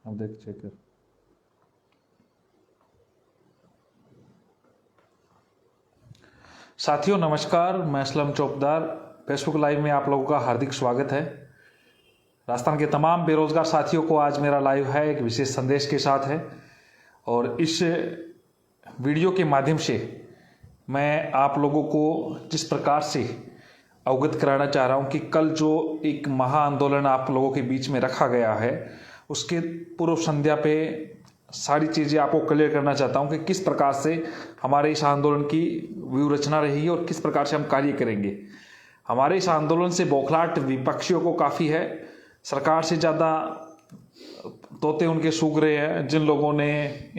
अब देख चेक कर। साथियों नमस्कार, मैं असलम चौकदार। फेसबुक लाइव में आप लोगों का हार्दिक स्वागत है। राजस्थान के तमाम बेरोजगार साथियों को आज मेरा लाइव है एक विशेष संदेश के साथ है, और इस वीडियो के माध्यम से मैं आप लोगों को जिस प्रकार से अवगत कराना चाह रहा हूं कि कल जो एक महा आंदोलन आप लोगों के बीच में रखा गया है, उसके पूर्व संध्या पे सारी चीज़ें आपको क्लियर करना चाहता हूं कि किस प्रकार से हमारे इस आंदोलन की व्यूह रचना रही और किस प्रकार से हम कार्य करेंगे। हमारे इस आंदोलन से बौखलाहट विपक्षियों को काफ़ी है। सरकार से ज़्यादा तोते उनके सूख रहे हैं जिन लोगों ने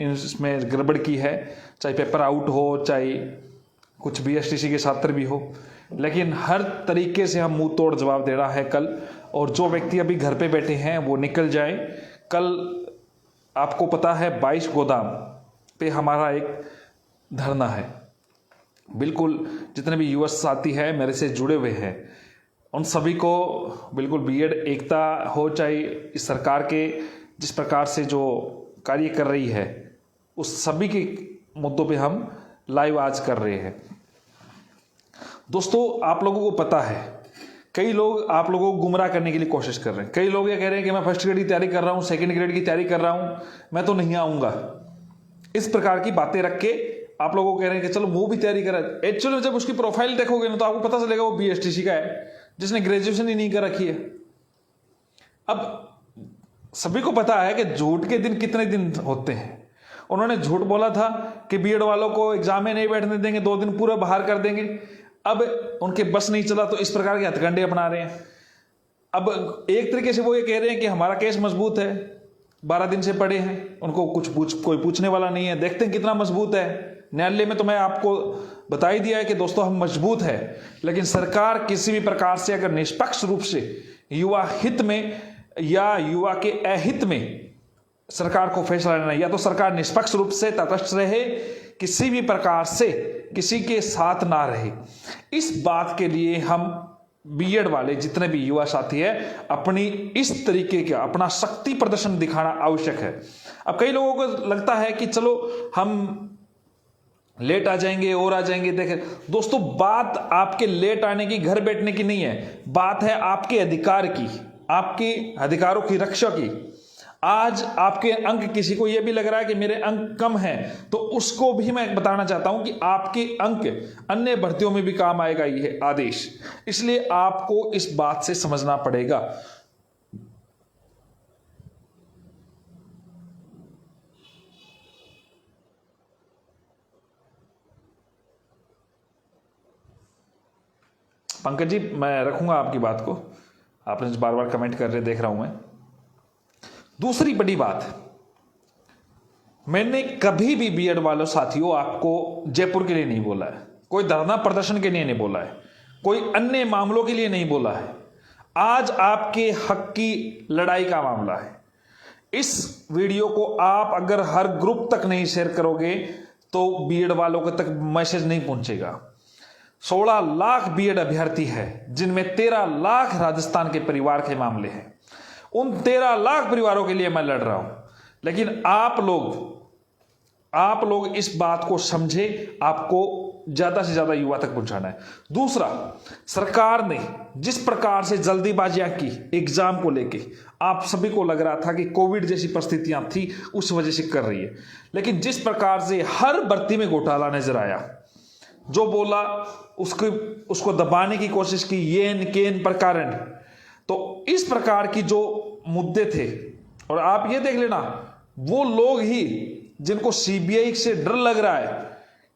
इसमें गड़बड़ की है, चाहे पेपर आउट हो, चाहे कुछ बीएसटीसी के छात्र भी हो, लेकिन हर तरीके से हम मुंह तोड़ जवाब दे रहा है कल। और जो व्यक्ति अभी घर पे बैठे हैं वो निकल जाए। कल आपको पता है 22 गोदाम पे हमारा एक धरना है। बिल्कुल जितने भी युवा साथी हैं मेरे से जुड़े हुए हैं, उन सभी को बिल्कुल बीएड एकता हो, चाहे इस सरकार के जिस प्रकार से जो कार्य कर रही है, उस सभी के मुद्दों पे हम लाइव आज कर रहे हैं। दोस्तों आप लोगों को पता है, कई लोग आप लोगों को गुमराह करने के लिए कोशिश कर रहे हैं। कई लोग ये कह रहे हैं कि मैं फर्स्ट ग्रेड की तैयारी कर रहा हूं, सेकंड ग्रेड की तैयारी कर रहा हूं, मैं तो नहीं आऊंगा। इस प्रकार की बातें रख के आप लोगों को कह रहे हैं कि चलो वो भी तैयारी करा। एक्चुअली जब उसकी प्रोफाइल देखोगे ना तो आपको पता चलेगा वो बीएसटीसी का है, जिसने ग्रेजुएशन ही नहीं कर रखी है। अब सभी को पता है कि झूठ के दिन कितने दिन होते हैं। उन्होंने झूठ बोला था कि बीएड वालों को एग्जाम में नहीं बैठने देंगे, 2 दिन पूरा बाहर कर देंगे। अब उनके बस नहीं चला तो इस प्रकार के हथकंडे अपना रहे हैं। अब एक तरीके से वो ये कह रहे हैं कि हमारा केस मजबूत है, 12 दिन से पड़े हैं, उनको कोई पूछने वाला नहीं है। देखते हैं कितना मजबूत है। न्यायालय में तो मैं आपको बता ही दिया है कि दोस्तों हम मजबूत है, लेकिन सरकार किसी भी प्रकार से अगर निष्पक्ष रूप से युवा हित में या युवा के अहित में सरकार को फैसला लेना, या तो सरकार निष्पक्ष रूप से तटस्थ रहे, किसी भी प्रकार से किसी के साथ ना रहे। इस बात के लिए हम बीएड वाले जितने भी युवा साथी हैं अपनी इस तरीके का अपना शक्ति प्रदर्शन दिखाना आवश्यक है। अब कई लोगों को लगता है कि चलो हम लेट आ जाएंगे और आ जाएंगे। देखें दोस्तों, बात आपके लेट आने की, घर बैठने की नहीं है, बात है आपके अधिकार की, आपके अधिकारों की रक्षा की। आज आपके अंक, किसी को यह भी लग रहा है कि मेरे अंक कम हैं, तो उसको भी मैं बताना चाहता हूं कि आपके अंक अन्य भर्तियों में भी काम आएगा यह आदेश। इसलिए आपको इस बात से समझना पड़ेगा। पंकज जी, मैं रखूंगा आपकी बात को, आपने बार बार कमेंट कर रहे, देख रहा हूं मैं। दूसरी बड़ी बात, मैंने कभी भी बीएड वालों साथियों आपको जयपुर के लिए नहीं बोला है, कोई धरना प्रदर्शन के लिए नहीं बोला है, कोई अन्य मामलों के लिए नहीं बोला है। आज आपके हक की लड़ाई का मामला है। इस वीडियो को आप अगर हर ग्रुप तक नहीं शेयर करोगे तो बीएड वालों को तक मैसेज नहीं पहुंचेगा। 16 लाख बीएड अभ्यर्थी है, जिनमें 13 लाख राजस्थान के परिवार के मामले हैं। उन 13 लाख परिवारों के लिए मैं लड़ रहा हूं, लेकिन आप लोग इस बात को समझे, आपको ज्यादा से ज्यादा युवा तक पहुंचाना है। दूसरा, सरकार ने जिस प्रकार से जल्दीबाजियां की एग्जाम को लेके, आप सभी को लग रहा था कि कोविड जैसी परिस्थितियां थी उस वजह से कर रही है, लेकिन जिस प्रकार से हर भर्ती में घोटाला नजर आया, जो बोला उसको दबाने की कोशिश की, येन केन प्रकरण, तो इस प्रकार की जो मुद्दे थे। और आप ये देख लेना, वो लोग ही जिनको सीबीआई से डर लग रहा है,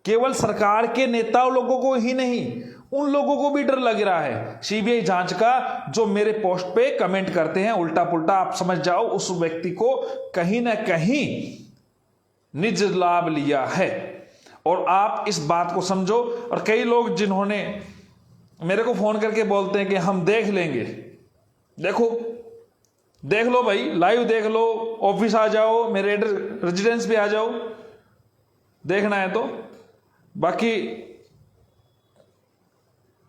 केवल सरकार के नेताओं लोगों को ही नहीं, उन लोगों को भी डर लग रहा है सीबीआई जांच का, जो मेरे पोस्ट पे कमेंट करते हैं उल्टा पुल्टा। आप समझ जाओ उस व्यक्ति को कहीं ना कहीं निज लाभ लिया है, और आप इस बात को समझो। और कई लोग जिन्होंने मेरे को फोन करके बोलते हैं कि हम देख लेंगे, देख लो भाई, लाइव देख लो, ऑफिस आ जाओ, मेरे रेजिडेंस पे आ जाओ, देखना है तो। बाकी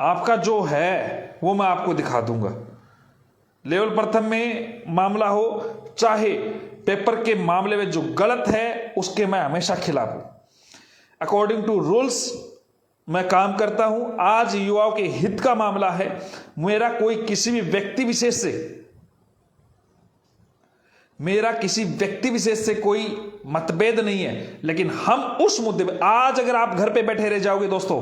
आपका जो है वो मैं आपको दिखा दूंगा। लेवल प्रथम में मामला हो, चाहे पेपर के मामले में जो गलत है उसके मैं हमेशा खिलाफ हूं। अकॉर्डिंग टू रूल्स मैं काम करता हूं। आज युवाओं के हित का मामला है। मेरा कोई किसी भी व्यक्ति विशेष से कोई मतभेद नहीं है, लेकिन हम उस मुद्दे पे, आज अगर आप घर पे बैठे रह जाओगे दोस्तों,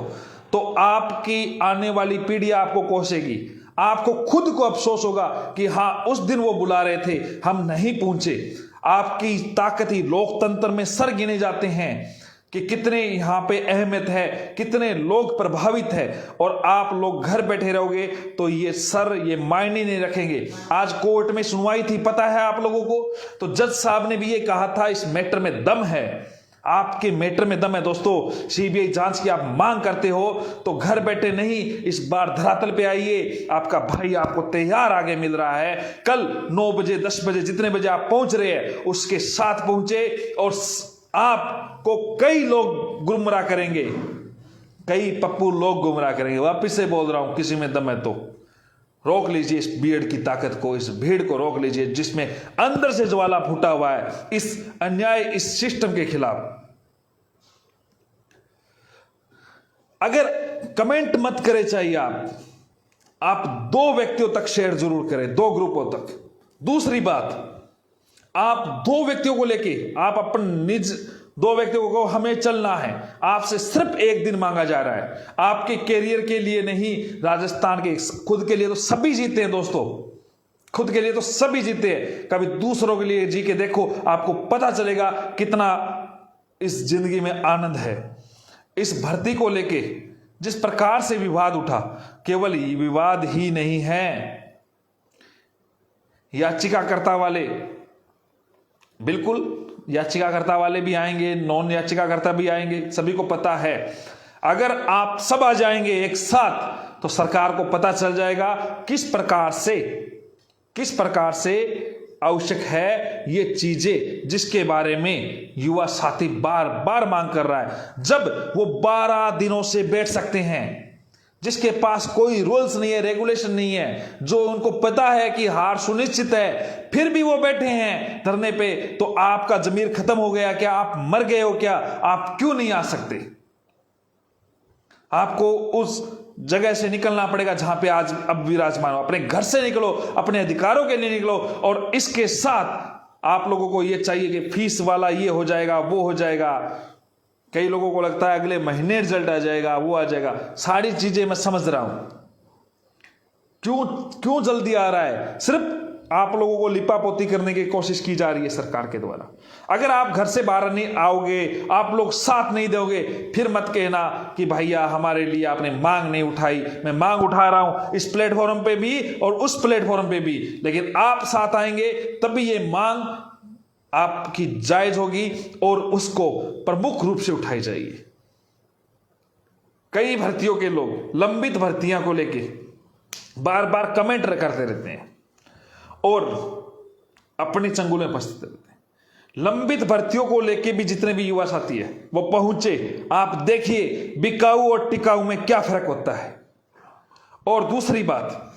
तो आपकी आने वाली पीढ़ी आपको कोसेगी। आपको खुद को अफसोस होगा कि हां, उस दिन वो बुला रहे थे, हम नहीं पहुंचे। आपकी ताकत ही लोकतंत्र में सर गिने जाते हैं कि कितने यहां पे अहमियत है, कितने लोग प्रभावित है, और आप लोग घर बैठे रहोगे तो ये मायने नहीं रखेंगे। आज कोर्ट में सुनवाई थी, पता है आप लोगों को, तो जज साहब ने भी ये कहा था इस मैटर में दम है। आपके मैटर में दम है दोस्तों। सीबीआई जांच की आप मांग करते हो तो घर बैठे नहीं, इस बार धरातल पे आइए। आपका भाई आपको तैयार आगे मिल रहा है। कल 9 बजे 10 बजे जितने बजे आप पहुंच रहे हैं उसके साथ पहुंचे, और आपको कई लोग गुमराह करेंगे, कई पप्पू लोग गुमराह करेंगे। वापिस से बोल रहा हूं, किसी में दम है तो रोक लीजिए इस भीड़ की ताकत को, इस भीड़ को रोक लीजिए जिसमें अंदर से ज्वाला फूटा हुआ है इस अन्याय, इस सिस्टम के खिलाफ। अगर कमेंट मत करें चाहिए आप 2 व्यक्तियों तक शेयर जरूर करें, 2 ग्रुपों तक। दूसरी बात, आप 2 व्यक्तियों को लेके आप अपन निज 2 व्यक्तियों को हमें चलना है, आपसे सिर्फ 1 दिन मांगा जा रहा है। आपके कैरियर के लिए नहीं, राजस्थान के खुद के लिए तो सभी जीते हैं दोस्तों, खुद के लिए तो सभी जीते हैं। कभी दूसरों के लिए जी के देखो, आपको पता चलेगा कितना इस जिंदगी में आनंद है। इस भर्ती को लेके जिस प्रकार से विवाद उठा, केवल विवाद ही नहीं है, याचिकाकर्ता वाले, बिल्कुल याचिकाकर्ता वाले भी आएंगे, नॉन याचिकाकर्ता भी आएंगे, सभी को पता है। अगर आप सब आ जाएंगे एक साथ तो सरकार को पता चल जाएगा किस प्रकार से आवश्यक है ये चीजें, जिसके बारे में युवा साथी बार बार मांग कर रहा है। जब वो 12 दिनों से बैठ सकते हैं, जिसके पास कोई रूल्स नहीं है, रेगुलेशन नहीं है, जो उनको पता है कि हार सुनिश्चित है, फिर भी वो बैठे हैं धरने पे, तो आपका जमीर खत्म हो गया क्या? आप मर गए हो क्या? आप क्यों नहीं आ सकते? आपको उस जगह से निकलना पड़ेगा जहां पे आज अब विराजमान हो। अपने घर से निकलो, अपने अधिकारों के लिए निकलो। और इसके साथ आप लोगों को यह चाहिए कि फीस वाला ये हो जाएगा, वो हो जाएगा। कई लोगों को लगता है अगले महीने रिजल्ट आ जाएगा, वो आ जाएगा। सारी चीजें मैं समझ रहा हूं, क्यों जल्दी आ रहा है। सिर्फ आप लोगों को लिपापोती करने की कोशिश की जा रही है सरकार के द्वारा। अगर आप घर से बाहर नहीं आओगे, आप लोग साथ नहीं दोगे, फिर मत कहना कि भैया हमारे लिए आपने मांग नहीं उठाई। मैं मांग उठा रहा हूं इस प्लेटफॉर्म पे भी और उस प्लेटफॉर्म पे भी, लेकिन आप साथ आएंगे तभी ये मांग आपकी जायज होगी और उसको प्रमुख रूप से उठाई जाएगी। कई भर्तियों के लोग लंबित भर्तियां को लेके बार बार कमेंट करते रहते हैं और अपनी चंगुल में फंसते रहते हैं। लंबित भर्तियों को लेके भी जितने भी युवा साथी है वो पहुंचे। आप देखिए बिकाऊ और टिकाऊ में क्या फर्क होता है। और दूसरी बात,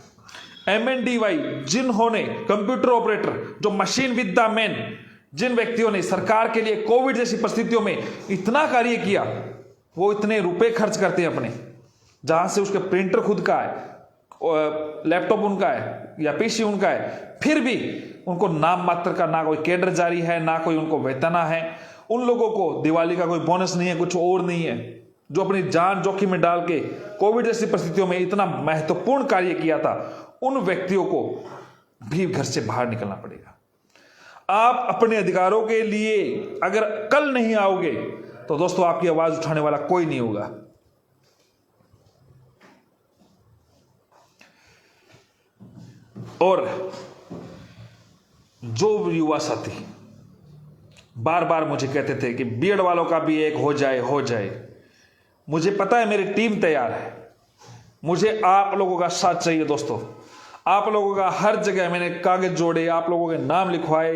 MNDY जिन्होंने कंप्यूटर ऑपरेटर, जो मशीन विद्या मैन, जिन व्यक्तियों ने सरकार के लिए कोविड जैसी परिस्थितियों में इतना कार्य किया, वो इतने रुपए खर्च करते हैं अपने, जहां से उसके प्रिंटर खुद का है, लैपटॉप उनका है या पीसी उनका है, फिर भी उनको नाम मात्र का ना कोई केडर जारी है, ना कोई उनको वेतना है। उन लोगों को दिवाली का कोई बोनस नहीं है, कुछ और नहीं है। जो अपनी जान जोखिम में डाल के कोविड जैसी परिस्थितियों में इतना महत्वपूर्ण कार्य किया था, उन व्यक्तियों को भी घर से बाहर निकलना पड़ेगा। आप अपने अधिकारों के लिए अगर कल नहीं आओगे तो दोस्तों आपकी आवाज उठाने वाला कोई नहीं होगा। और जो युवा साथी बार बार मुझे कहते थे कि बीएड वालों का भी एक हो जाए, मुझे पता है मेरी टीम तैयार है। मुझे आप लोगों का साथ चाहिए दोस्तों। आप लोगों का हर जगह मैंने कागज जोड़े, आप लोगों के नाम लिखवाए,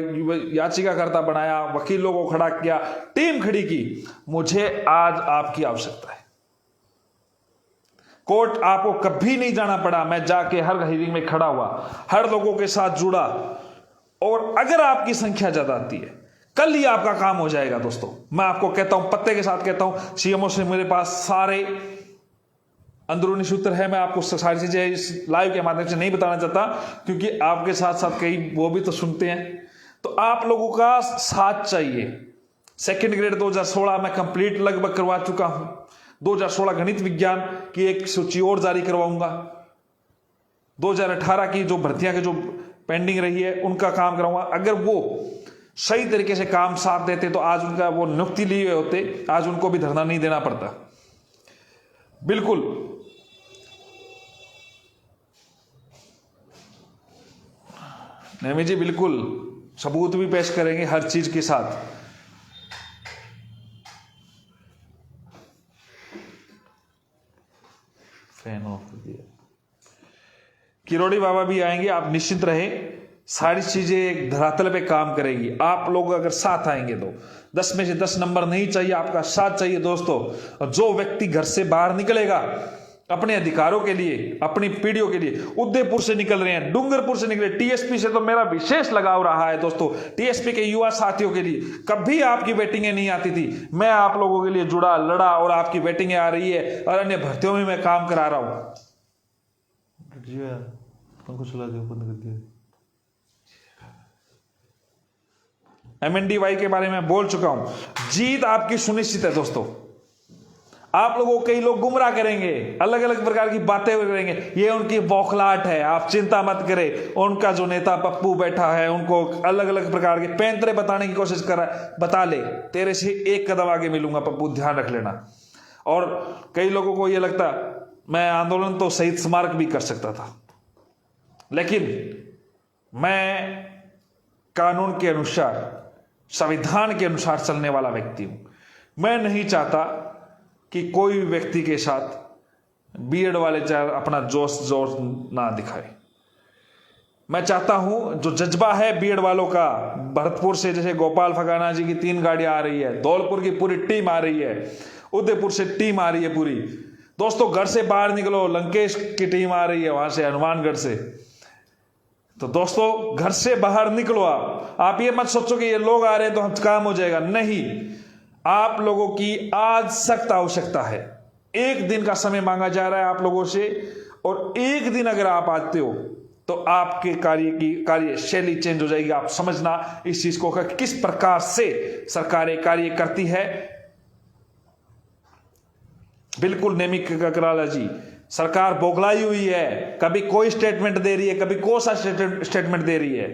याचिकाकर्ता बनाया, वकीलों को खड़ा किया, टीम खड़ी की। मुझे आज आपकी आवश्यकता है। कोर्ट आपको कभी नहीं जाना पड़ा। मैं जाके हर हियरिंग में खड़ा हुआ, हर लोगों के साथ जुड़ा, और अगर आपकी संख्या ज्यादा आती है, कल ही आपका काम हो जाएगा दोस्तों। मैं आपको कहता हूं, पत्ते के साथ कहता हूं, सीएमओ से मेरे पास सारे अंदरूनी सूत्र है। मैं आपको सारी चीजें इस लाइव के माध्यम से नहीं बताना चाहता, क्योंकि आपके साथ साथ कई वो भी तो सुनते हैं। तो आप लोगों का साथ चाहिए। सेकंड ग्रेड 2016 मैं कंप्लीट लगभग करवा चुका हूं। 2016 गणित विज्ञान की एक सूची और जारी करवाऊंगा। 2018 की जो भर्तियां के जो पेंडिंग रही है उनका काम कराऊंगा। अगर वो सही तरीके से काम साथ देते तो आज उनका वो नियुक्ति लिए होते, आज उनको भी धरना नहीं देना पड़ता। बिल्कुल नेमी जी, बिल्कुल सबूत भी पेश करेंगे हर चीज के साथ। फैन ऑफ कर दिया। किरोड़ी बाबा भी आएंगे, आप निश्चिंत रहे। सारी चीजें धरातल पे काम करेगी। आप लोग अगर साथ आएंगे तो 10 में से 10 नंबर नहीं चाहिए, आपका साथ चाहिए दोस्तों। जो व्यक्ति घर से बाहर निकलेगा अपने अधिकारों के लिए, अपनी पीढ़ियों के लिए, उदयपुर से निकल रहे हैं, डूंगरपुर से निकले, टीएसपी से तो मेरा विशेष लगाव रहा है दोस्तों। टीएसपी के युवा साथियों के लिए कभी आपकी वेटिंगें नहीं आती थी, मैं आप लोगगों के लिए जुड़ा, लड़ा और आपकी वेटिंगें आ रही है और अन्य भर्तियों में मैं काम करा रहा हूं। पंखा चला दिया, बंद कर दिया। MNDY के बारे में बोल चुका हूं। जीत आपकी सुनिश्चित है दोस्तों। आप लोगों कई लोग गुमराह करेंगे, अलग अलग प्रकार की बातें करेंगे, ये उनकी बौखलाहट है, आप चिंता मत करें। उनका जो नेता पप्पू बैठा है उनको अलग अलग प्रकार के पैंतरे बताने की कोशिश कर रहा है। बता ले, तेरे से एक कदम आगे मिलूंगा पप्पू, ध्यान रख लेना। और कई लोगों को यह लगता मैं आंदोलन तो शहीद स्मारक भी कर सकता था, लेकिन मैं कानून के अनुसार, संविधान के अनुसार चलने वाला व्यक्ति हूं। मैं नहीं चाहता कि कोई भी व्यक्ति के साथ बीएड वाले चाहे अपना जोश जोश ना दिखाए। मैं चाहता हूं जो जज्बा है बीएड वालों का, भरतपुर से जैसे गोपाल फगाना जी की 3 गाड़ियां आ रही है, धौलपुर की पूरी टीम आ रही है, उदयपुर से टीम आ रही है पूरी। दोस्तों घर से बाहर निकलो, लंकेश की टीम आ रही है वहां से, हनुमानगढ़ से। तो दोस्तों घर से बाहर निकलो। आप ये मत सोचो कि ये लोग आ रहे हैं तो हम काम हो जाएगा, नहीं। आप लोगों की आज सख्त आवश्यकता है। 1 दिन का समय मांगा जा रहा है आप लोगों से, और 1 दिन अगर आप आते हो तो आपके कार्य शैली चेंज हो जाएगी। आप समझना इस चीज को किस प्रकार से सरकारें कार्य करती है। बिल्कुल नेमिक ककराला जी, सरकार बोगलाई हुई है। कभी कोई स्टेटमेंट दे रही है, कभी कौन सा स्टेटमेंट दे रही है,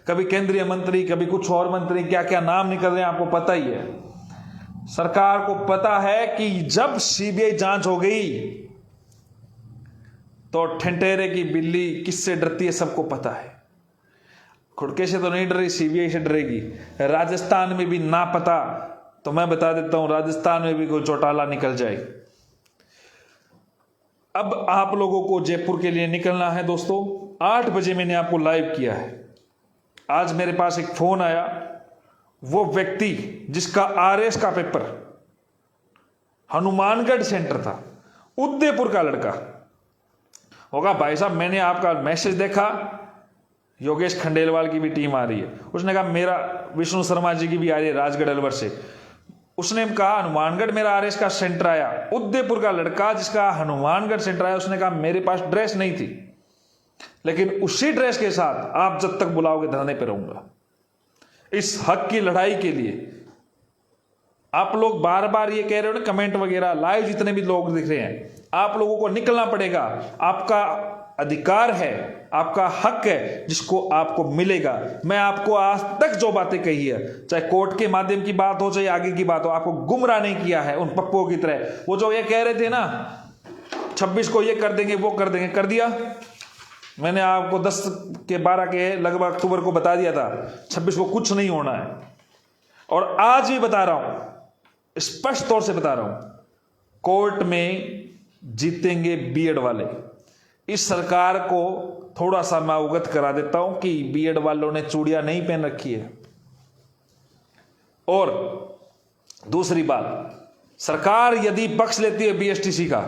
कभी केंद्रीय मंत्री, कभी कुछ और मंत्री, क्या क्या नाम निकल रहे हैं आपको पता ही है। सरकार को पता है कि जब सीबीआई जांच हो गई तो ठंटेरे की बिल्ली किससे डरती है सबको पता है। खुड़के से तो नहीं डर रही, सीबीआई से डरेगी। राजस्थान में भी ना पता तो मैं बता देता हूं, राजस्थान में भी कोई चौटाला निकल जाए। अब आप लोगों को जयपुर के लिए निकलना है दोस्तों। 8 बजे मैंने आपको लाइव किया है। आज मेरे पास एक फोन आया, वो व्यक्ति जिसका आरएस का पेपर हनुमानगढ़ सेंटर था, उदयपुर का लड़का होगा। भाई साहब मैंने आपका मैसेज देखा, योगेश खंडेलवाल की भी टीम आ रही है। उसने कहा मेरा, विष्णु शर्मा जी की भी आ रही है राजगढ़ अलवर से। उसने कहा हनुमानगढ़ मेरा आरएस का सेंटर आया। उदयपुर का लड़का जिसका हनुमानगढ़ सेंटर आया, उसने कहा मेरे पास ड्रेस नहीं थी, लेकिन उसी ड्रेस के साथ आप जब तक बुलाओगे धरने पे रहूंगा। इस हक की लड़ाई के लिए आप लोग बार बार ये कह रहे हो ना, कमेंट वगैरह, लाइव जितने भी लोग दिख रहे हैं, आप लोगों को निकलना पड़ेगा। आपका अधिकार है, आपका हक है, जिसको आपको मिलेगा। मैं आपको आज तक जो बातें कही है, चाहे कोर्ट के माध्यम की बात हो चाहे आगे की बात हो, आपको गुमराह नहीं किया है उन पप्पुओं की तरह। वो जो ये कह रहे थे ना 26 को ये कर देंगे वो कर देंगे, कर दिया। मैंने आपको 10 के 12 के लगभग अक्टूबर को बता दिया था 26 को कुछ नहीं होना है। और आज भी बता रहा हूं, स्पष्ट तौर से बता रहा हूं, कोर्ट में जीतेंगे बीएड वाले। इस सरकार को थोड़ा सा मैं अवगत करा देता हूं कि बीएड वालों ने चूड़ियां नहीं पहन रखी है। और दूसरी बात, सरकार यदि बख्श लेती है बीएसटीसी का,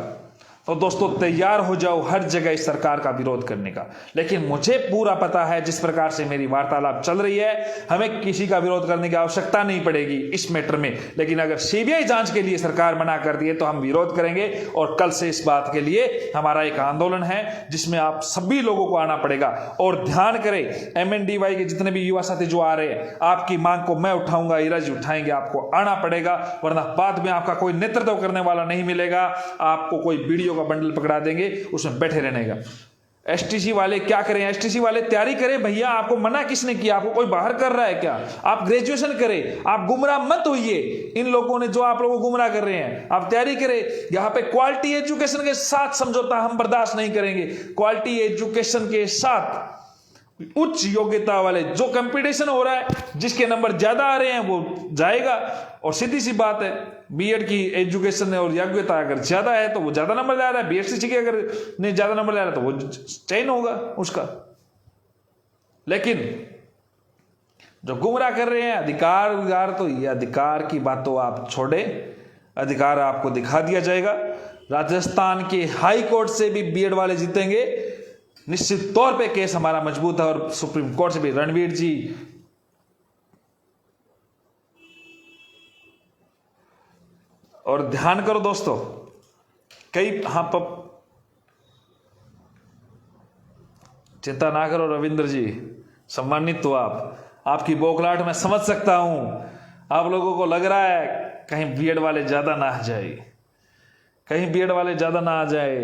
तो दोस्तों तैयार हो जाओ हर जगह इस सरकार का विरोध करने का। लेकिन मुझे पूरा पता है जिस प्रकार से मेरी वार्तालाप चल रही है, हमें किसी का विरोध करने की आवश्यकता नहीं पड़ेगी इस मैटर में। लेकिन अगर सीबीआई जांच के लिए सरकार मना कर दी है तो हम विरोध करेंगे, और कल से इस बात के लिए हमारा एक आंदोलन है जिसमें आप सभी लोगों को आना पड़ेगा। और ध्यान करें, MNDY के जितने भी युवा साथी जो आ रहे हैं, आपकी मांग को मैं उठाऊंगा, ईराज उठाएंगे, आपको आना पड़ेगा, वरना बाद में आपका कोई नेतृत्व करने वाला नहीं मिलेगा। आपको कोई वीडियो का बंडल पकड़ा देंगे, उसमें बैठे रहने का। एसटीसी वाले क्या करें? एसटीसी वाले तैयारी करें भैया, आपको मना किसने किया? आपको कोई बाहर कर रहा है क्या? आप ग्रेजुएशन करें, आप गुमराह मत होइए। इन लोगों ने जो आप लोगों को गुमराह कर रहे हैं, आप तैयारी करें। यहां पे क्वालिटी एजुकेशन के साथ समझौता हम बर्दाश्त नहीं करेंगे। क्वालिटी एजुकेशन के साथ उच्च योग्यता वाले, जो कंपटीशन हो रहा है, जिसके नंबर ज्यादा आ रहे हैं वो जाएगा। और सीधी सी बात है, बीएड की एजुकेशन और योग्यता अगर ज्यादा है तो वो ज्यादा नंबर ला रहा है, बीएससी की अगर नहीं ज्यादा नंबर ला रहा है तो वो चयन होगा उसका। लेकिन जो गुमराह कर रहे हैं, अधिकार तो ये अधिकार की बात तो आप छोड़े, अधिकार आपको दिखा दिया जाएगा। राजस्थान के हाई कोर्ट से भी बीएड वाले जीतेंगे, निश्चित तौर पे केस हमारा मजबूत है। और सुप्रीम कोर्ट से भी रणवीर जी, और ध्यान करो दोस्तों, चिंता ना करो रविंद्र जी, सम्मानित तो आपकी बौखलाहट मैं समझ सकता हूं। आप लोगों को लग रहा है कहीं बीएड वाले ज्यादा ना आ जाए, कहीं बीएड वाले ज्यादा ना आ जाए,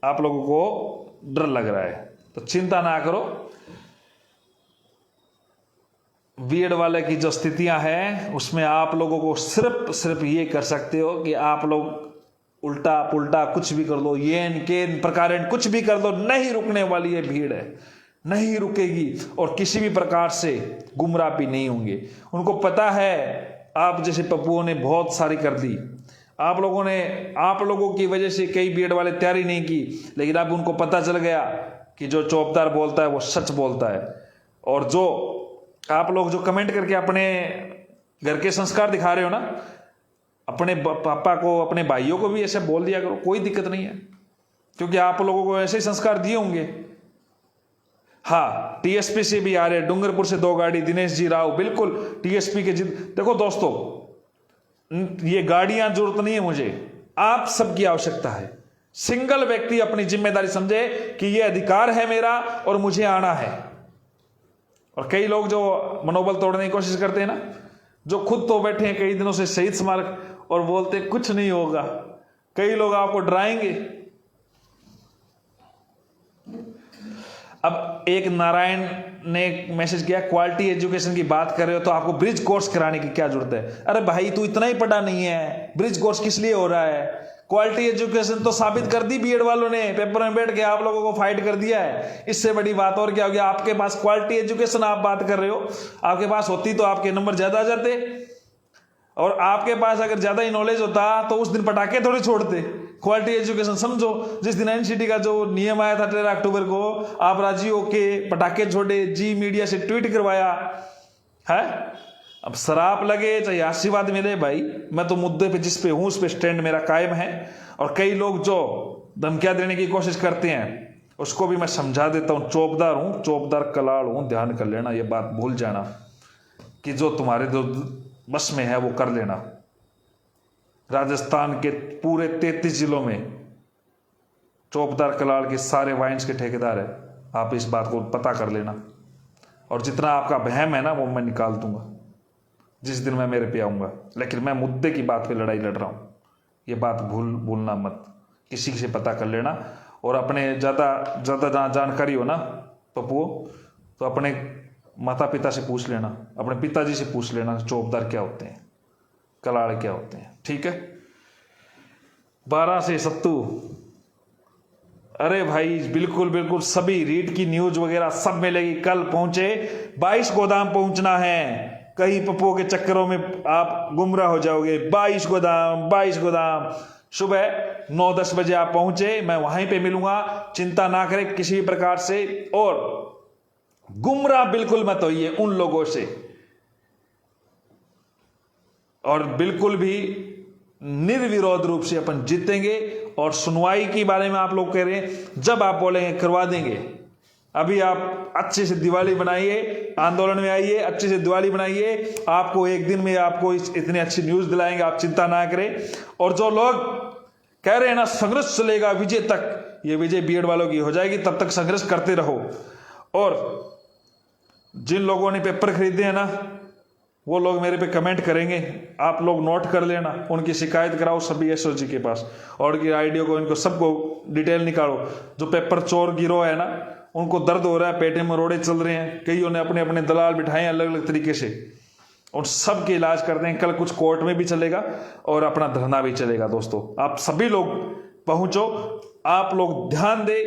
आप लोगों को डर लग रहा है। तो चिंता ना करो, बीएड वाले की जो स्थितियां हैं उसमें आप लोगों को सिर्फ ये कर सकते हो कि आप लोग उल्टा पुल्टा कुछ भी कर दो, येन केन प्रकार कुछ भी कर दो, नहीं रुकने वाली है भीड़ है, नहीं रुकेगी। और किसी भी प्रकार से गुमराह भी नहीं होंगे। उनको पता है आप जैसे पप्पुओं ने बहुत सारी कर दी, आप लोगों की वजह से कई बीएड वाले तैयारी नहीं की, लेकिन अब उनको पता चल गया कि जो चौबदार बोलता है वो सच बोलता है। और जो आप लोग जो कमेंट करके अपने घर के संस्कार दिखा रहे हो ना, अपने पापा को, अपने भाइयों को भी ऐसे बोल दिया करो, कोई दिक्कत नहीं है, क्योंकि आप लोगों को ऐसे ही संस्कार दिए होंगे। हाँ, टीएसपी से भी आ रहे, डूंगरपुर से 2 गाड़ी, दिनेश जी राव, बिल्कुल टीएसपी के देखो दोस्तों, ये गाड़ियां जरूरत नहीं है मुझे, आप सबकी आवश्यकता है। सिंगल व्यक्ति अपनी जिम्मेदारी समझे कि ये अधिकार है मेरा और मुझे आना है। और कई लोग जो मनोबल तोड़ने की कोशिश करते हैं ना, जो खुद तो बैठे हैं कई दिनों से शहीद स्मारक और बोलते कुछ नहीं होगा, कई लोग आपको डराएंगे। अब एक नारायण ने मैसेज किया, क्वालिटी एजुकेशन की बात कर रहे हो तो आपको ब्रिज कोर्स कराने की क्या जरूरत है? अरे भाई तू इतना ही पढ़ा नहीं है, ब्रिज कोर्स किस लिए हो रहा है? क्वालिटी एजुकेशन तो साबित कर दी बीएड वालों ने, पेपर में बैठ के आप लोगों को फाइट कर दिया है। इससे बड़ी बात और क्या होगी? आपके पास क्वालिटी एजुकेशन आप बात कर रहे हो, आपके पास होती तो आपके नंबर ज्यादा आ जाते, और आपके पास अगर ज्यादा ही नॉलेज होता तो उस दिन पटाखे थोड़े छोड़ते। क्वालिटी एजुकेशन समझो, जिस दिन एनसीटी का जो नियम आया था 13 अक्टूबर को, आप राजी होके पटाखे छोड़े, जी मीडिया से ट्वीट करवाया है। अब शराब लगे चाहे आशीर्वाद मिले, भाई मैं तो मुद्दे पे जिस पे हूं उस पे स्टैंड मेरा कायम है। और कई लोग जो धमकियां देने की कोशिश करते हैं उसको भी मैं समझा देता हूं, चौबदार हूं, चौबदार कलाड़ हूं, ध्यान कर लेना, ये बात भूल जाना कि जो तुम्हारे जो बस में है वो कर लेना। राजस्थान के पूरे 33 जिलों में चौबदार कलाड़ के सारे वाइन्स के ठेकेदार है, आप इस बात को पता कर लेना। और जितना आपका वहम है ना वो मैं निकाल दूंगा जिस दिन मैं मेरे पे आऊंगा। लेकिन मैं मुद्दे की बात पे लड़ाई लड़ रहा हूं, ये बात भूलना मत, किसी से पता कर लेना। और अपने ज़्यादा जानकारी हो ना पप्पुओ, तो अपने माता पिता से पूछ लेना, अपने पिताजी से पूछ लेना चौबदार क्या होते हैं, कलाड़ क्या होते हैं, ठीक है। 12 से सत्तू, अरे भाई बिल्कुल सभी रीड की न्यूज वगैरह सब मिलेगी। कल पहुंचे, 22 गोदाम पहुंचना है, कहीं पप्पुओं के चक्करों में आप गुमराह हो जाओगे। 22 गोदाम सुबह 9-10 बजे आप पहुंचे, मैं वहीं पे मिलूंगा, चिंता ना करें किसी भी प्रकार से। और गुमराह बिल्कुल मत होइए उन लोगों से, और बिल्कुल भी निर्विरोध रूप से अपन जीतेंगे और सुनवाई के बारे में आप लोग कह रहे हैं, जब आप बोलेंगे करवा देंगे। अभी आप अच्छे से दिवाली बनाइए, आंदोलन में आइए, अच्छे से दिवाली बनाइए, आपको एक दिन में आपको इतनी अच्छी न्यूज दिलाएंगे, आप चिंता ना करें। और जो लोग कह रहे हैं ना संघर्ष चलेगा विजय तक, ये विजय बीएड वालों की हो जाएगी, तब तक संघर्ष करते रहो। और जिन लोगों ने पेपर खरीदे हैं ना, वो लोग मेरे पे कमेंट करेंगे, आप लोग नोट कर लेना, उनकी शिकायत कराओ सभी एसओजी के पास, और की आईडियो को, इनको सबको डिटेल निकालो। जो पेपर चोर गिरोह है ना, उनको दर्द हो रहा है, पेटे में रोड़े चल रहे हैं, कईयों ने अपने अपने दलाल बिठाए अलग अलग तरीके से, उन सब के इलाज करते हैं। कल कुछ कोर्ट में भी चलेगा और अपना धरना भी चलेगा। दोस्तों आप सभी लोग पहुंचो, आप लोग ध्यान दे,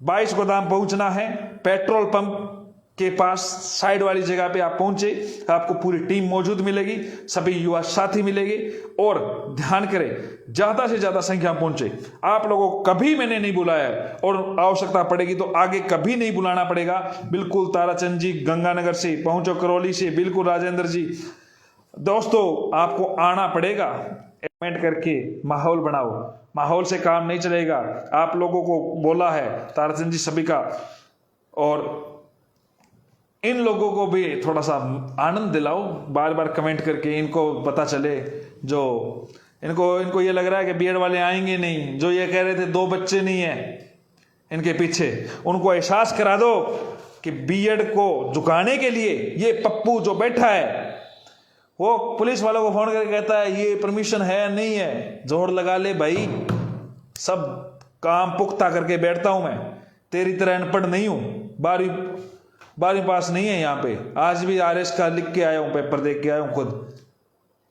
22 गोदाम पहुंचना है, पेट्रोल पंप के पास साइड वाली जगह पे आप पहुंचे, आपको पूरी टीम मौजूद मिलेगी, सभी युवा साथी मिलेंगे। और ध्यान करें, ज्यादा से ज्यादा संख्या में पहुंचे। आप लोगों को कभी मैंने नहीं बुलाया और आवश्यकता पड़ेगी तो आगे कभी नहीं बुलाना पड़ेगा। बिल्कुल ताराचंद जी गंगानगर से पहुंचो, करौली से बिल्कुल राजेंद्र जी। दोस्तों आपको आना पड़ेगा, कमेंट करके माहौल बनाओ, माहौल से काम नहीं चलेगा। आप लोगों को बोला है ताराचंद जी सभी का, और इन लोगों को भी थोड़ा सा आनंद दिलाओ, बार बार कमेंट करके, इनको पता चले, जो इनको ये लग रहा है कि बीएड वाले आएंगे नहीं, जो ये कह रहे थे 2 बच्चे नहीं है इनके पीछे, उनको एहसास करा दो कि बीएड को झुकाने के लिए ये पप्पू जो बैठा है, वो पुलिस वालों को फोन करके कहता है ये परमिशन है नहीं है। जोर लगा ले भाई, सब काम पुख्ता करके बैठता हूं मैं, तेरी तरह अनपढ़ नहीं हूं, 12वीं पास नहीं है यहाँ पे। आज भी आरएस का लिख के आया हूँ, पेपर देख के आया हूँ खुद,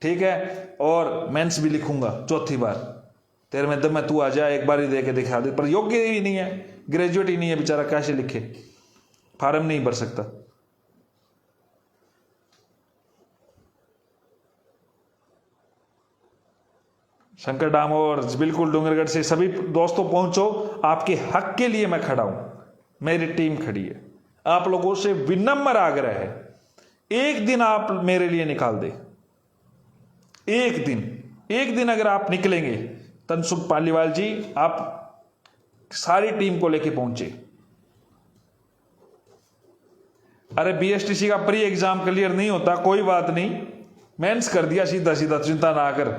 ठीक है, और मेंस भी लिखूंगा 4थी बार। तेरे में दम है, तू आ जा, एक बार ही दे के दिखा दे। पर योग्य ही नहीं है, ग्रेजुएट ही नहीं है बेचारा, कैसे लिखे, फार्म नहीं भर सकता। शंकर डामोर बिल्कुल डूंगरगढ़ से सभी दोस्तों पहुंचो, आपके हक के लिए मैं खड़ा हूं, मेरी टीम खड़ी है। आप लोगों से विनम्र आग्रह है, एक दिन आप मेरे लिए निकाल दे, एक दिन अगर आप निकलेंगे, तनसुख पालीवाल जी आप सारी टीम को लेके पहुंचे। अरे बीएसटीसी का प्री एग्जाम क्लियर नहीं होता, कोई बात नहीं, मेंस कर दिया सीधा सीधा, चिंता ना कर।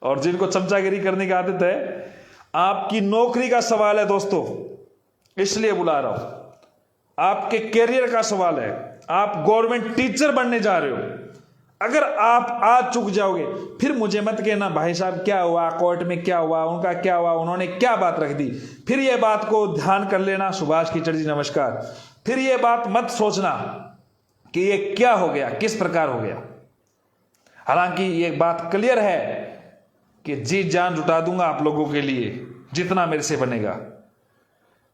और जिनको चमचागिरी करने की आदत है, आपकी नौकरी का सवाल है दोस्तों, इसलिए बुला रहा हूं, आपके कैरियर का सवाल है। आप गवर्नमेंट टीचर बनने जा रहे हो, अगर आप आज चूक जाओगे फिर मुझे मत कहना भाई साहब क्या हुआ, कोर्ट में क्या हुआ, उनका क्या हुआ, उन्होंने क्या बात रख दी। फिर यह बात को ध्यान कर लेना, सुभाष कीचड़ जी नमस्कार। फिर यह बात मत सोचना कि ये क्या हो गया, किस प्रकार हो गया। हालांकि ये बात क्लियर है कि जी जान जुटा दूंगा आप लोगों के लिए, जितना मेरे से बनेगा।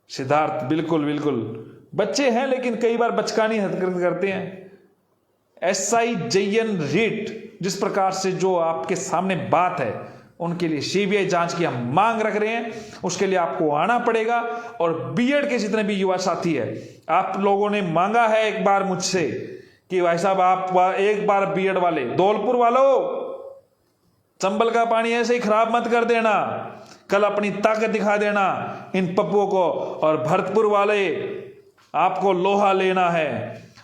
सिद्धार्थ बिल्कुल बिल्कुल, बच्चे हैं लेकिन कई बार बचकानी हरकत करते हैं। एसआई जयन रीट जिस प्रकार से जो आपके सामने बात है, उनके लिए सीबीआई जांच की हम मांग रख रहे हैं, उसके लिए आपको आना पड़ेगा। और बीएड के जितने भी युवा साथी है, आप लोगों ने मांगा है एक बार मुझसे कि भाई साहब आप एक बार बीएड वाले, धौलपुर वालों चंबल का पानी ऐसे ही खराब मत कर देना, कल अपनी ताकत दिखा देना इन पप्पुओं को। और भरतपुर वाले आपको लोहा लेना है।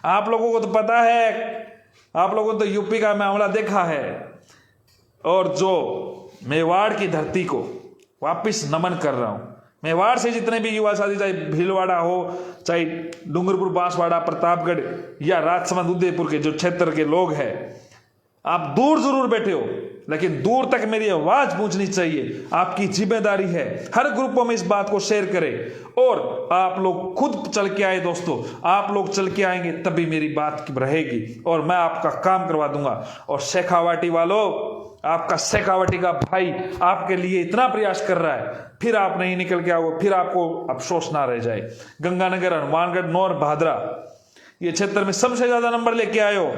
आप लोगों को तो पता है, आप लोगों ने तो यूपी का मामला देखा है। और जो मेवाड़ की धरती को वापस नमन कर रहा हूं, मेवाड़ से जितने भी युवा साथी, चाहे भीलवाड़ा हो, चाहे डूंगरपुर, बांसवाड़ा, प्रतापगढ़ या राजसमंद, उदयपुर के जो क्षेत्र के लोग हैं, आप दूर जरूर बैठे हो लेकिन दूर तक मेरी आवाज पहुंचनी चाहिए, आपकी जिम्मेदारी है। हर ग्रुपों में इस बात को शेयर करें और आप लोग खुद चल के आए दोस्तों, आप लोग चल के आएंगे तभी मेरी बात रहेगी और मैं आपका काम करवा दूंगा। और शेखावाटी वालों, आपका शेखावाटी का भाई आपके लिए इतना प्रयास कर रहा है, फिर आप नहीं निकल के आओगे, फिर आपको अफसोस ना रह जाए। गंगानगर, हनुमानगढ़, नौर, भादरा, ये क्षेत्र में सबसे ज्यादा नंबर लेके आए हो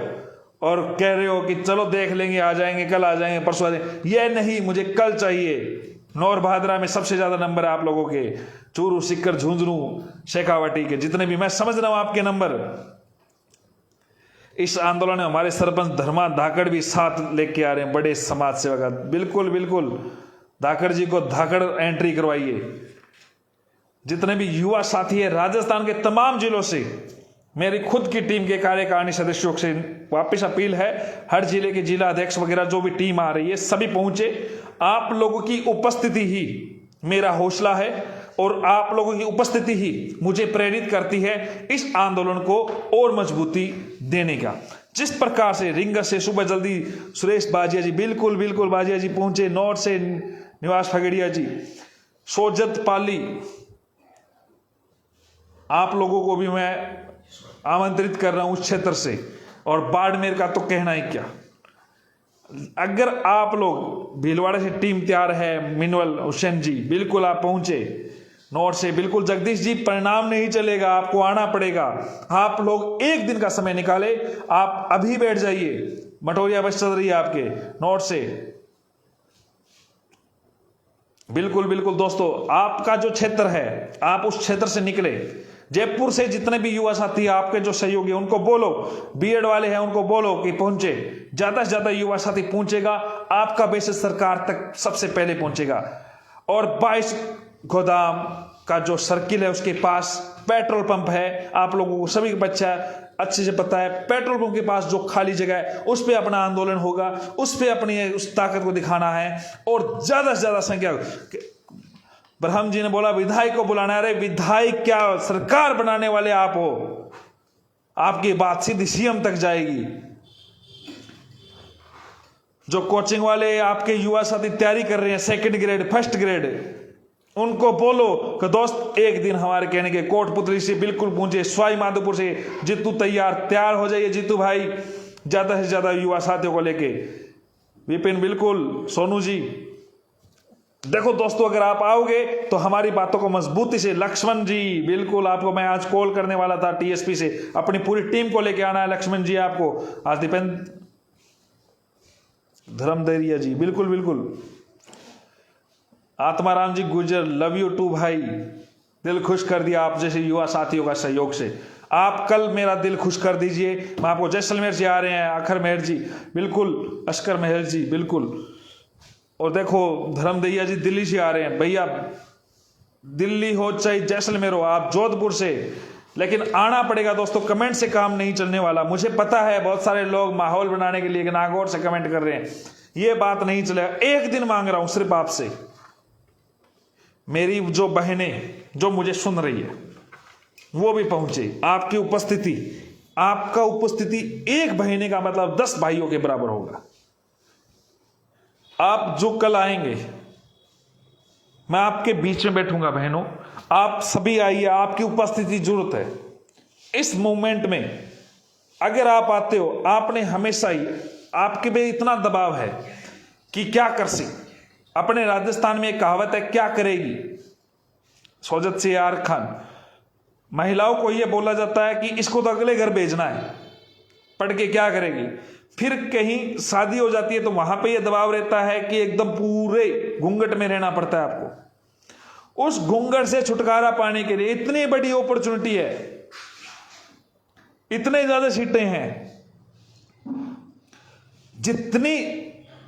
और कह रहे हो कि चलो देख लेंगे, आ जाएंगे, कल आ जाएंगे, परसों आ जाएंगे। ये नहीं, मुझे कल चाहिए। नौर भादरा में सबसे ज्यादा नंबर है आप लोगों के, चूरू, सिक्कर, झुंझुनू, शेखावाटी के जितने भी, मैं समझ रहा हूं आपके नंबर। इस आंदोलन में हमारे सरपंच धर्मा धाकड़ भी साथ लेके आ रहे हैं, बड़े समाज सेवक। बिल्कुल बिल्कुल धाकड़ जी को धाकड़ एंट्री करवाइए। जितने भी युवा साथी है राजस्थान के तमाम जिलों से, मेरी खुद की टीम के कार्यकारिणी सदस्यों से वापस अपील है, हर जिले के जिला अध्यक्ष वगैरह जो भी टीम आ रही है सभी पहुंचे। आप लोगों की उपस्थिति ही मेरा हौसला है और आप लोगों की उपस्थिति ही मुझे प्रेरित करती है इस आंदोलन को और मजबूती देने का। जिस प्रकार से रिंगस से सुबह जल्दी सुरेश बाजिया जी, बिल्कुल बिल्कुल बाजिया जी पहुंचे, नॉर्थ से निवास फगड़िया जी, सोजत पाली, आप लोगों को भी मैं आमंत्रित कर रहा हूं उस क्षेत्र से, और बाड़मेर का तो कहना ही क्या। अगर आप लोग भीलवाड़ा से टीम तैयार है, मिनवल हुसैन जी बिल्कुल आप पहुंचे, नॉर्थ से बिल्कुल जगदीश जी, परिणाम नहीं चलेगा, आपको आना पड़ेगा। आप लोग एक दिन का समय निकाले, आप अभी बैठ जाइए, मटोरिया बस चल रही है आपके नॉर्थ से। बिल्कुल बिल्कुल दोस्तों, आपका जो क्षेत्र है आप उस क्षेत्र से निकले। जयपुर से जितने भी युवा साथी आपके जो सहयोगी उनको बोलो, बीएड वाले हैं उनको बोलो कि पहुंचे, ज्यादा से ज्यादा युवा साथी पहुंचेगा, आपका बेसिस सरकार तक सबसे पहले पहुंचेगा। और 22 गोदाम का जो सर्किल है उसके पास पेट्रोल पंप है, आप लोगों को सभी बच्चा अच्छे से पता है, पेट्रोल पंप के पास जो खाली जगह है उस पर अपना आंदोलन होगा, उस पर अपनी उस ताकत को दिखाना है। और ज्यादा से ज्यादा संख्या, ब्रह्म जी ने बोला विधायक को बुलाना है। अरे विधायक क्या, सरकार बनाने वाले आप हो, आपकी बात सीधी सीएम तक जाएगी। जो कोचिंग वाले आपके युवा साथी तैयारी कर रहे हैं, सेकंड ग्रेड फर्स्ट ग्रेड, उनको बोलो कि दोस्त एक दिन हमारे कहने के कोटपुतली से बिल्कुल पहुंचे, सवाई माधोपुर से जीतू तैयार हो जाइए जीतू भाई, ज्यादा से ज्यादा युवा साथियों को लेके। विपिन बिल्कुल, सोनू जी, देखो दोस्तों अगर आप आओगे तो हमारी बातों को मजबूती से, लक्ष्मण जी बिल्कुल आपको मैं आज कॉल करने वाला था टीएसपी से, अपनी पूरी टीम को लेके आना है लक्ष्मण जी आपको आज। दीपेंद्र धर्मदैरिया जी बिल्कुल बिल्कुल, आत्माराम जी गुजर, लव यू टू भाई, दिल खुश कर दिया आप जैसे युवा साथियों का सहयोग से। आप कल मेरा दिल खुश कर दीजिए। मैं आपको जैसलमेर से आ रहे हैं अखर मेहर जी बिल्कुल, अस्कर मेहर जी बिल्कुल, और देखो धर्मदैया जी दिल्ली से आ रहे हैं। भैया दिल्ली हो चाहे जैसलमेर हो, आप जोधपुर से, लेकिन आना पड़ेगा दोस्तों। कमेंट से काम नहीं चलने वाला, मुझे पता है बहुत सारे लोग माहौल बनाने के लिए नागौर से कमेंट कर रहे हैं, ये बात नहीं चलेगा। एक दिन मांग रहा हूं सिर्फ आपसे, मेरी जो बहनें जो मुझे सुन रही है वो भी पहुंचे। आपकी उपस्थिति, आपका उपस्थिति एक बहने का मतलब 10 भाइयों के बराबर होगा। आप जो कल आएंगे, मैं आपके बीच में बैठूंगा बहनों, आप सभी आइए, आपकी उपस्थिति जरूरत है इस मोमेंट में। अगर आप आते हो, आपने हमेशा ही, आपके पे इतना दबाव है कि क्या कर सकते। अपने राजस्थान में एक कहावत है, क्या करेगी सोजत से यार खान। महिलाओं को यह बोला जाता है कि इसको तो अगले घर भेजना है, पढ़ के क्या करेगी। फिर कहीं शादी हो जाती है तो वहां पे यह दबाव रहता है कि एकदम पूरे घूंघट में रहना पड़ता है आपको। उस घूंघट से छुटकारा पाने के लिए इतनी बड़ी अपॉर्चुनिटी है, इतने ज्यादा सीटें हैं, जितनी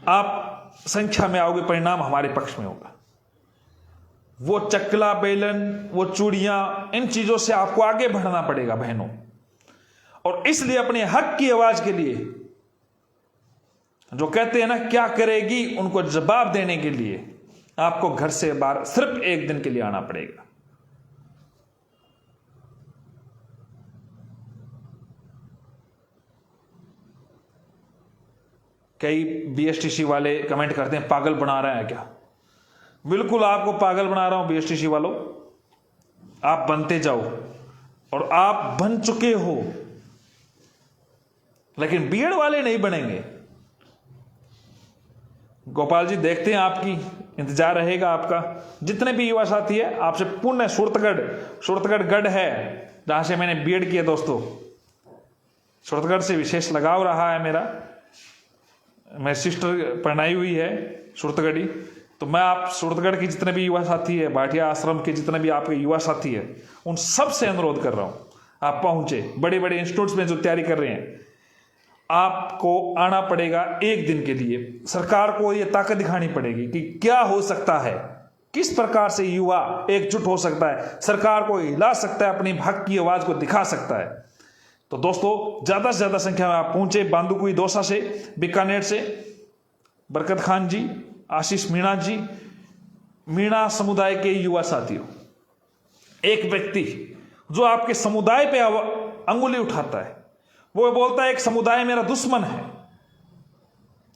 आप संख्या में आओगे परिणाम हमारे पक्ष में होगा। वो चकला बेलन, वो चूड़ियां, इन चीजों से आपको आगे बढ़ना पड़ेगा बहनों। और इसलिए अपने हक की आवाज के लिए, जो कहते हैं ना क्या करेगी, उनको जवाब देने के लिए आपको घर से बाहर सिर्फ एक दिन के लिए आना पड़ेगा। कई बीएसटीसी वाले कमेंट करते हैं पागल बना रहे हैं क्या। बिल्कुल आपको पागल बना रहा हूं बीएसटीसी वालों, आप बनते जाओ, और आप बन चुके हो, लेकिन बीएड वाले नहीं बनेंगे। गोपाल जी देखते हैं, आपकी इंतजार रहेगा आपका। जितने भी युवा साथी है आपसे पुण्य, सुरतगढ़ गढ़ है जहां से मैंने बीएड किया दोस्तों, सुरतगढ़ से विशेष लगाव रहा है मेरा। मैं सिस्टर पढ़ाई हुई है सुरतगढ़ी, तो मैं आप सुरतगढ़ के जितने भी युवा साथी है, भाटिया आश्रम के जितने भी आपके युवा साथी है, उन सब से अनुरोध कर रहा हूं आप पहुंचे। बड़े बड़े इंस्टीट्यूट्स में जो तैयारी कर रहे हैं, आपको आना पड़ेगा एक दिन के लिए। सरकार को यह ताकत दिखानी पड़ेगी कि क्या हो सकता है, किस प्रकार से युवा एकजुट हो सकता है, सरकार को हिला सकता है, अपनी हक की आवाज को दिखा सकता है। तो दोस्तों, ज्यादा से ज्यादा संख्या में आप पहुंचे। बांदुकुई दौसा से, बीकानेर से बरकत खान जी, आशीष मीणा जी, मीणा समुदाय के युवा साथियों, एक व्यक्ति जो आपके समुदाय पे अंगुली उठाता है, वो बोलता है एक समुदाय मेरा दुश्मन है,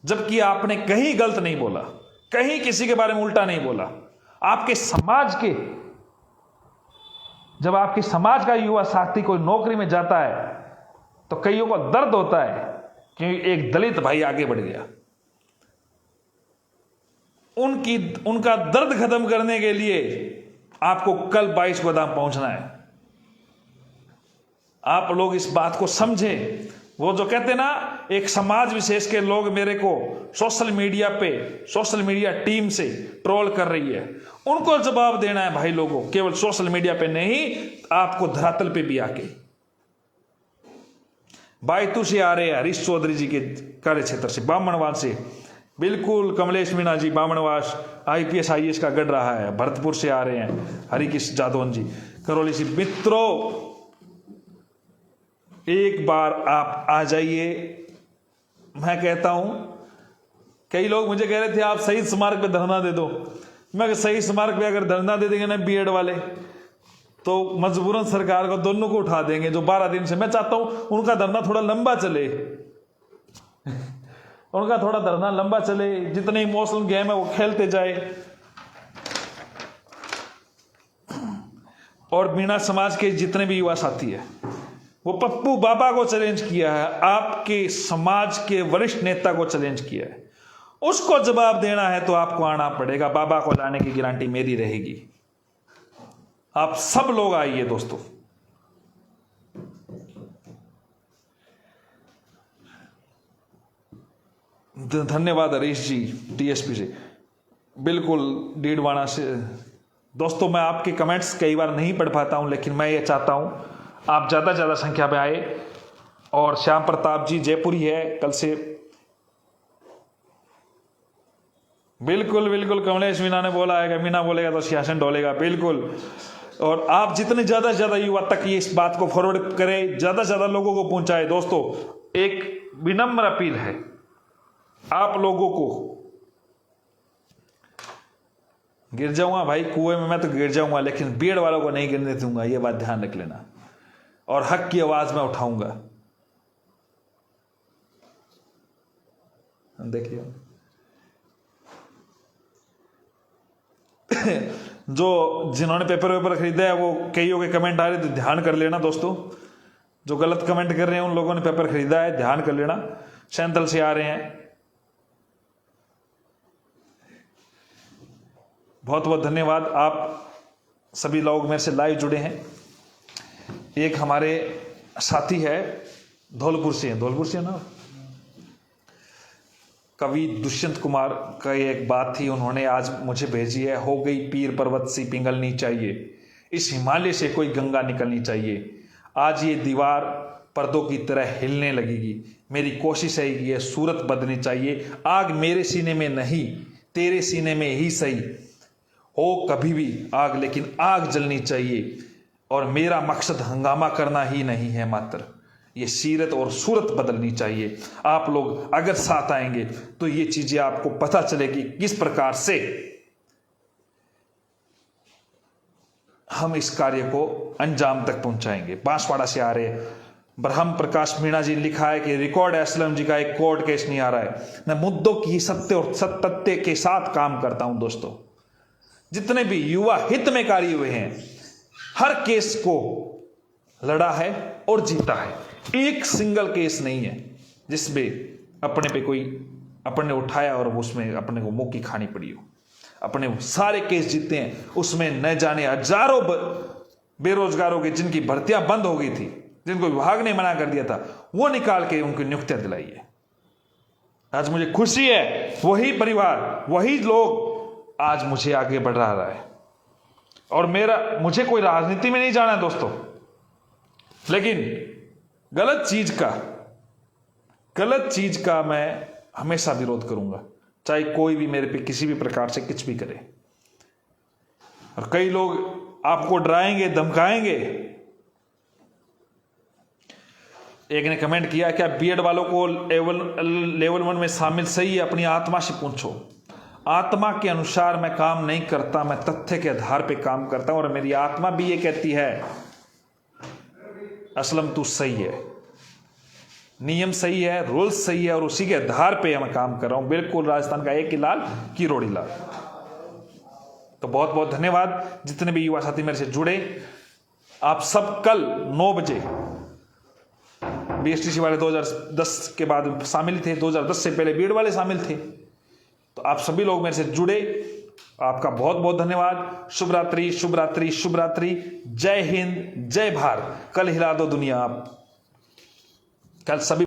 जबकि आपने कहीं गलत नहीं बोला, कहीं किसी के बारे में उल्टा नहीं बोला। आपके समाज के, जब आपके समाज का युवा साथी कोई नौकरी में जाता है तो कईयों को दर्द होता है कि एक दलित भाई आगे बढ़ गया। उनका दर्द खत्म करने के लिए आपको कल 22 गोदाम पहुंचना है। आप लोग इस बात को समझें। वो जो कहते हैं ना, एक समाज विशेष के लोग मेरे को सोशल मीडिया टीम से ट्रोल कर रही है, उनको जवाब देना है भाई लोगों, केवल सोशल मीडिया पे नहीं, आपको धरातल पे भी आके। बायतू से आ रहे हैं हरीश चौधरी जी के कार्य क्षेत्र से, बामणवास से, बिल्कुल कमलेश मीणा जी बामणवास IPS IAS का गढ़ रहा है। भरतपुर से आ रहे हैं हरिकृष्ण जादौन जी, करौली से। मित्रों, एक बार आप आ जाइए। मैं कहता हूं, कई लोग मुझे कह रहे थे आप शहीद स्मारक पे धरना दे दो। मैं शहीद स्मारक पे अगर धरना दे देंगे ना बीएड वाले, तो मजबूरन सरकार को दोनों को उठा देंगे, जो 12 दिन से। मैं चाहता हूं उनका धरना थोड़ा लंबा चले, उनका थोड़ा धरना लंबा चले, जितने इमोशनल गेम है वो खेलते जाए। और मीणा समाज के जितने भी युवा साथी है, वो पप्पू बाबा को चैलेंज किया है, आपके समाज के वरिष्ठ नेता को चैलेंज किया है। उसको जवाब देना है तो आपको आना पड़ेगा। बाबा को लाने की गारंटी मेरी रहेगी। आप सब लोग आइए दोस्तों। धन्यवाद हरीश जी TSP से, बिल्कुल डीडवाना से। दोस्तों, मैं आपके कमेंट्स कई बार नहीं पढ़ पाता हूं, लेकिन मैं ये चाहता हूं आप ज़्यादा से ज़्यादा संख्या में आए। और श्याम प्रताप जी जयपुरी है कल से, बिल्कुल कमलेश मीणा ने बोला है कि मीणा बोलेगा तो सिंहासन डोलेगा, बिल्कुल। और आप जितने ज़्यादा से ज़्यादा युवा तक ये इस बात को फॉरवर्ड करें, ज़्यादा से ज़्यादा लोगों को पहुंचाए। दोस्तों, एक विनम्र अपील है आप लोगों को। गिर जाऊंगा भाई कुएं में, मैं तो गिर जाऊंगा, लेकिन बीएड वालों को नहीं गिरने दूंगा, ये बात ध्यान रख लेना। और हक की आवाज में उठाऊंगा। देखिए, जो जिन्होंने पेपर खरीदा है, वो कईयों के कमेंट आ रहे थे, ध्यान कर लेना दोस्तों। जो गलत कमेंट कर रहे हैं उन लोगों ने पेपर खरीदा है, ध्यान कर लेना। सैंतल से आ रहे हैं, बहुत बहुत धन्यवाद। आप सभी लोग मेरे से लाइव जुड़े हैं। एक हमारे साथी है धौलपुर से है ना, कवि दुष्यंत कुमार का एक बात थी, उन्होंने आज मुझे भेजी है। हो गई पीर पर्वत सी पिघलनी चाहिए, इस हिमालय से कोई गंगा निकलनी चाहिए। आज ये दीवार पर्दों की तरह हिलने लगेगी। मेरी कोशिश है कि यह सूरत बदलनी चाहिए। आग मेरे सीने में नहीं, तेरे सीने में ही सही हो कभी भी आग, लेकिन आग जलनी चाहिए। और मेरा मकसद हंगामा करना ही नहीं है, मात्र ये सीरत और सूरत बदलनी चाहिए। आप लोग अगर साथ आएंगे तो ये चीजें आपको पता चलेगी किस प्रकार से हम इस कार्य को अंजाम तक पहुंचाएंगे। बांसवाड़ा से आ रहे ब्रह्म प्रकाश मीणा जी लिखा है कि रिकॉर्ड असलम जी का एक कोर्ट केस नहीं आ रहा है। मैं मुद्दों की सत्य और सत्य के साथ काम करता हूं दोस्तों। जितने भी युवा हित में कार्य हुए हैं, हर केस को लड़ा है और जीता है। एक सिंगल केस नहीं है जिसमें अपने उठाया और उसमें अपने को मुंह की खानी पड़ी हो। अपने सारे केस जीते हैं, उसमें न जाने हजारों बेरोजगारों की जिनकी भर्तियां बंद हो गई थी, जिनको विभाग ने मना कर दिया था, वो निकाल के उनकी नियुक्तियां दिलाई है। आज मुझे खुशी है, वही परिवार, वही लोग आज मुझे आगे बढ़ा रहा है। और मुझे कोई राजनीति में नहीं जाना है दोस्तों, लेकिन गलत चीज का गलत चीज का मैं हमेशा विरोध करूंगा, चाहे कोई भी मेरे पे किसी भी प्रकार से कुछ भी करे। और कई लोग आपको डराएंगे, धमकाएंगे। एक ने कमेंट किया, क्या बीएड वालों को लेवल 1 में शामिल सही है? अपनी आत्मा से पूछो। आत्मा के अनुसार मैं काम नहीं करता, मैं तथ्य के आधार पे काम करता हूं, और मेरी आत्मा भी ये कहती है असलम तू सही है, नियम सही है, रूल्स सही है, और उसी के आधार पे मैं काम कर रहा हूं। बिल्कुल राजस्थान का एक ही लाल किरोड़ी लाल। तो बहुत बहुत धन्यवाद जितने भी युवा साथी मेरे से जुड़े। आप सब कल 9 बजे, बीएसटीसी वाले 2010 के बाद शामिल थे, 2010 से पहले बीएड वाले शामिल थे। तो आप सभी लोग मेरे से जुड़े, आपका बहुत बहुत धन्यवाद। शुभ रात्रि, शुभ रात्रि, शुभ रात्रि। जय हिंद, जय भारत। कल हिला दो दुनिया आप, कल सभी